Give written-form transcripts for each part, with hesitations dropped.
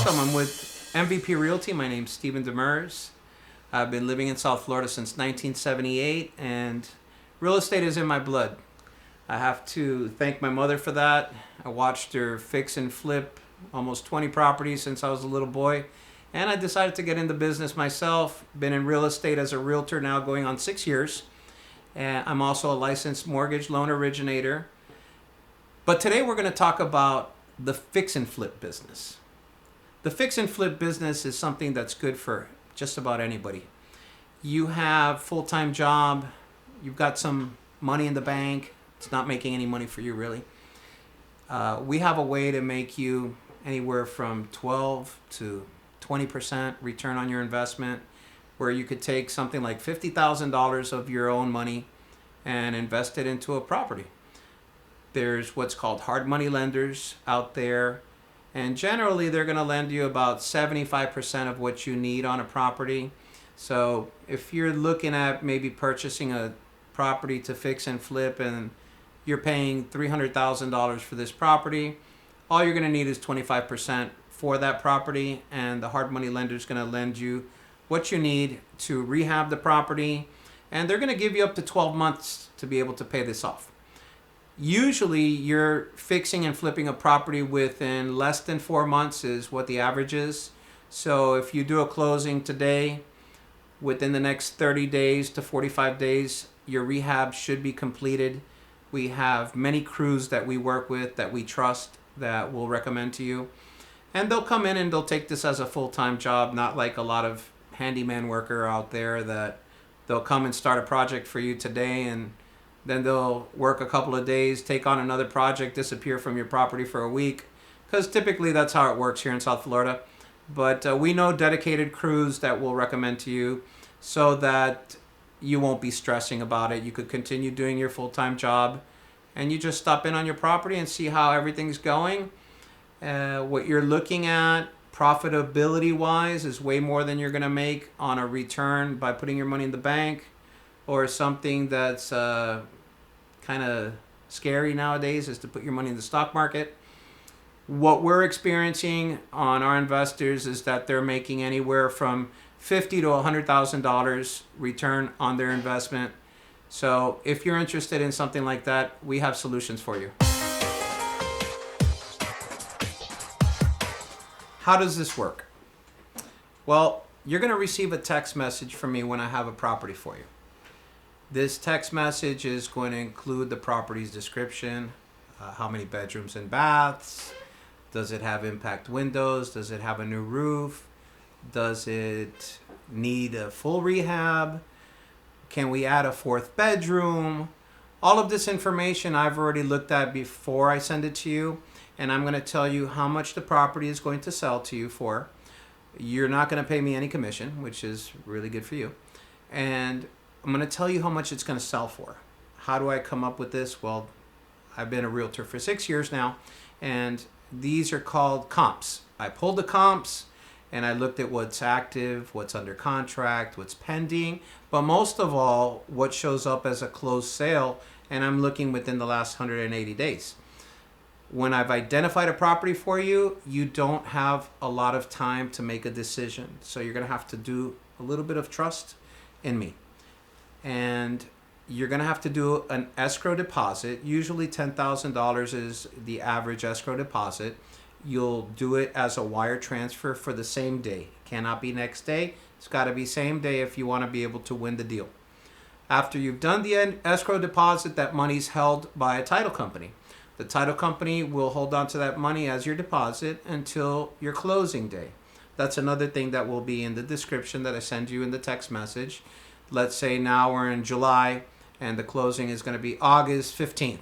Welcome. I'm with MVP Realty. My name's Stephen Demers. I've been living in South Florida since 1978, and real estate is in my blood. I have to thank my mother for that. I watched her fix and flip almost 20 properties since I was a little boy, and I decided to get into business myself. Been in real estate as a realtor now going on 6 years, and I'm also a licensed mortgage loan originator. But today we're going to talk about the fix and flip business. The fix and flip business is something that's good for just about anybody. You have full-time job, you've got some money in the bank, it's not making any money for you really. We have a way to make you anywhere from 12 to 20% return on your investment, where you could take something like $50,000 of your own money and invest it into a property. There's what's called hard money lenders out there, and generally they're going to lend you about 75% of what you need on a property. So if you're looking at maybe purchasing a property to fix and flip and you're paying $300,000 for this property, all you're going to need is 25% for that property, and the hard money lender is going to lend you what you need to rehab the property, and they're going to give you up to 12 months to be able to pay this off. Usually you're fixing and flipping a property within less than 4 months is what the average is. So if you do a closing today, within the next 30 days to 45 days, your rehab should be completed. We have many crews that we work with that we trust that we'll recommend to you. And they'll come in and they'll take this as a full-time job, not like a lot of handyman worker out there that they'll come and start a project for you today and then they'll work a couple of days, take on another project, disappear from your property for a week, because typically that's how it works here in South Florida. But we know dedicated crews that we'll recommend to you so that you won't be stressing about it. You could continue doing your full-time job and you just stop in on your property and see how everything's going. What you're looking at profitability-wise is way more than you're going to make on a return by putting your money in the bank, or something that's kind of scary nowadays is to put your money in the stock market. What we're experiencing on our investors is that they're making anywhere from $50,000 to $100,000 return on their investment. So if you're interested in something like that, we have solutions for you. How does this work? Well, you're going to receive a text message from me when I have a property for you. This text message is going to include the property's description, how many bedrooms and baths, does it have impact windows, does it have a new roof, does it need a full rehab, can we add a fourth bedroom. All of this information I've already looked at before I send it to you, and I'm going to tell you how much the property is going to sell to you for. You're not going to pay me any commission, which is really good for you. And I'm going to tell you how much it's going to sell for. How do I come up with this? Well, I've been a realtor for 6 years now, and these are called comps. I pulled the comps, and I looked at what's active, what's under contract, what's pending, but most of all, what shows up as a closed sale, and I'm looking within the last 180 days. When I've identified a property for you, you don't have a lot of time to make a decision, so you're going to have to do a little bit of trust in me. And you're going to have to do an escrow deposit. Usually $10,000 is the average escrow deposit. You'll do it as a wire transfer for the same day. Cannot be next day. It's got to be same day if you want to be able to win the deal. After you've done the escrow deposit, that money's held by a title company. The title company will hold on to that money as your deposit until your closing day. That's another thing that will be in the description that I send you in the text message. Let's say now we're in July and the closing is going to be August 15th.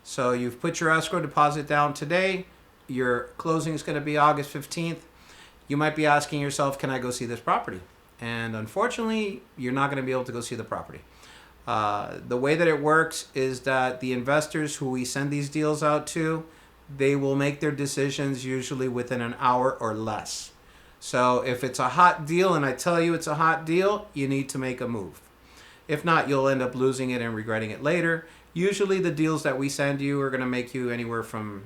So you've put your escrow deposit down today. Your closing is going to be August 15th. You might be asking yourself, can I go see this property? And unfortunately, you're not going to be able to go see the property. The way that it works is that the investors who we send these deals out to, they will make their decisions usually within an hour or less. So if it's a hot deal and I tell you it's a hot deal, you need to make a move. If not, you'll end up losing it and regretting it later. Usually the deals that we send you are going to make you anywhere from,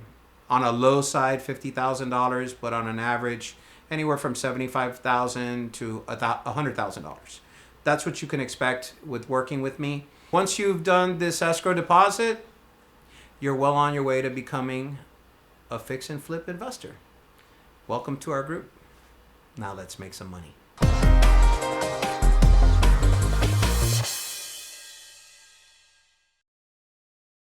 on a low side, $50,000, but on an average, anywhere from $75,000 to $100,000. That's what you can expect with working with me. Once you've done this escrow deposit, you're well on your way to becoming a fix and flip investor. Welcome to our group. Now let's make some money.